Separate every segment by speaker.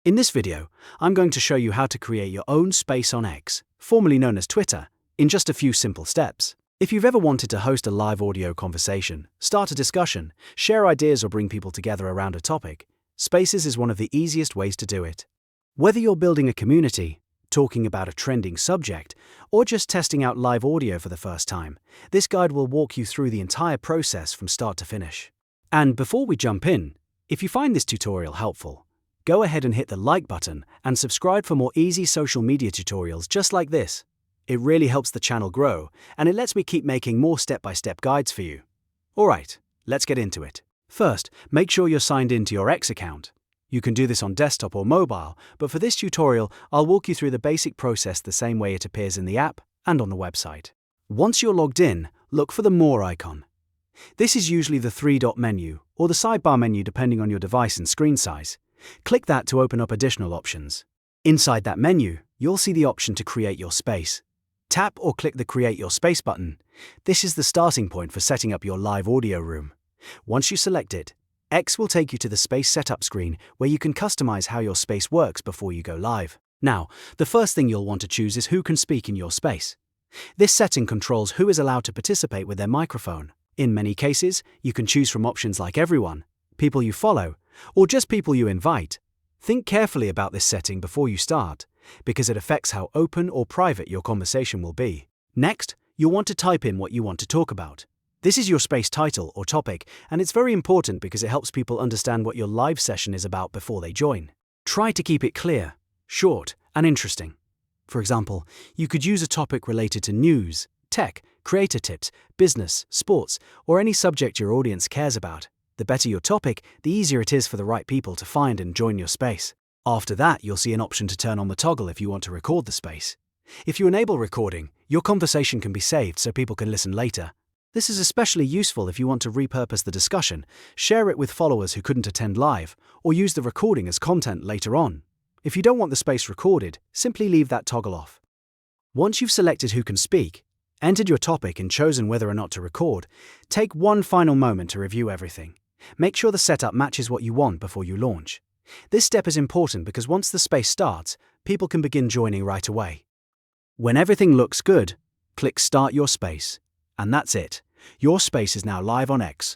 Speaker 1: In this video, I'm going to show you how to create your own space on X, formerly known as Twitter, in just a few simple steps. If you've ever wanted to host a live audio conversation, start a discussion, share ideas or bring people together around a topic, Spaces is one of the easiest ways to do it. Whether you're building a community, talking about a trending subject, or just testing out live audio for the first time, this guide will walk you through the entire process from start to finish. And before we jump in, if you find this tutorial helpful, go ahead and hit the like button and subscribe for more easy social media tutorials just like this. It really helps the channel grow, and it lets me keep making more step-by-step guides for you. Alright, let's get into it. First, make sure you're signed in to your X account. You can do this on desktop or mobile, but for this tutorial, I'll walk you through the basic process the same way it appears in the app and on the website. Once you're logged in, look for the More icon. This is usually the three-dot menu, or the sidebar menu depending on your device and screen size. Click that to open up additional options. Inside that menu, you'll see the option to create your space. Tap or click the Create Your Space button. This is the starting point for setting up your live audio room. Once you select it, X will take you to the space setup screen where you can customize how your space works before you go live. Now, the first thing you'll want to choose is who can speak in your space. This setting controls who is allowed to participate with their microphone. In many cases, you can choose from options like everyone, people you follow, or just people you invite. Think carefully about this setting before you start, because it affects how open or private your conversation will be. Next, you'll want to type in what you want to talk about. This is your space title or topic, and it's very important because it helps people understand what your live session is about before they join. Try to keep it clear, short, and interesting. For example, you could use a topic related to news, tech, creator tips, business, sports, or any subject your audience cares about. The better your topic, the easier it is for the right people to find and join your space. After that, you'll see an option to turn on the toggle if you want to record the space. If you enable recording, your conversation can be saved so people can listen later. This is especially useful if you want to repurpose the discussion, share it with followers who couldn't attend live, or use the recording as content later on. If you don't want the space recorded, simply leave that toggle off. Once you've selected who can speak, entered your topic and chosen whether or not to record, take one final moment to review everything. Make sure the setup matches what you want before you launch. This step is important because once the space starts, people can begin joining right away. When everything looks good, click Start Your Space. And that's it. Your space is now live on X.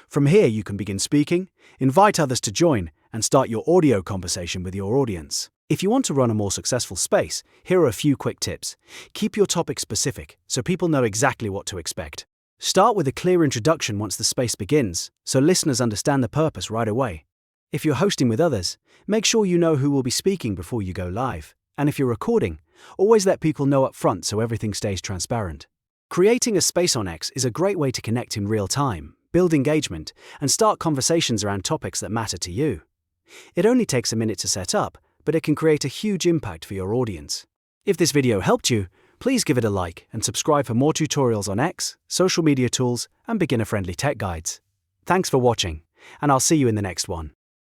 Speaker 1: From here you can begin speaking, invite others to join, and start your audio conversation with your audience. If you want to run a more successful space, here are a few quick tips. Keep your topic specific so people know exactly what to expect. Start with a clear introduction once the space begins, so listeners understand the purpose right away. If you're hosting with others, make sure you know who will be speaking before you go live. And if you're recording, always let people know up front so everything stays transparent. Creating a space on X is a great way to connect in real time, build engagement, and start conversations around topics that matter to you. It only takes a minute to set up, but it can create a huge impact for your audience. If this video helped you, please give it a like and subscribe for more tutorials on X, social media tools, and beginner-friendly tech guides. Thanks for watching, and I'll see you in the next one.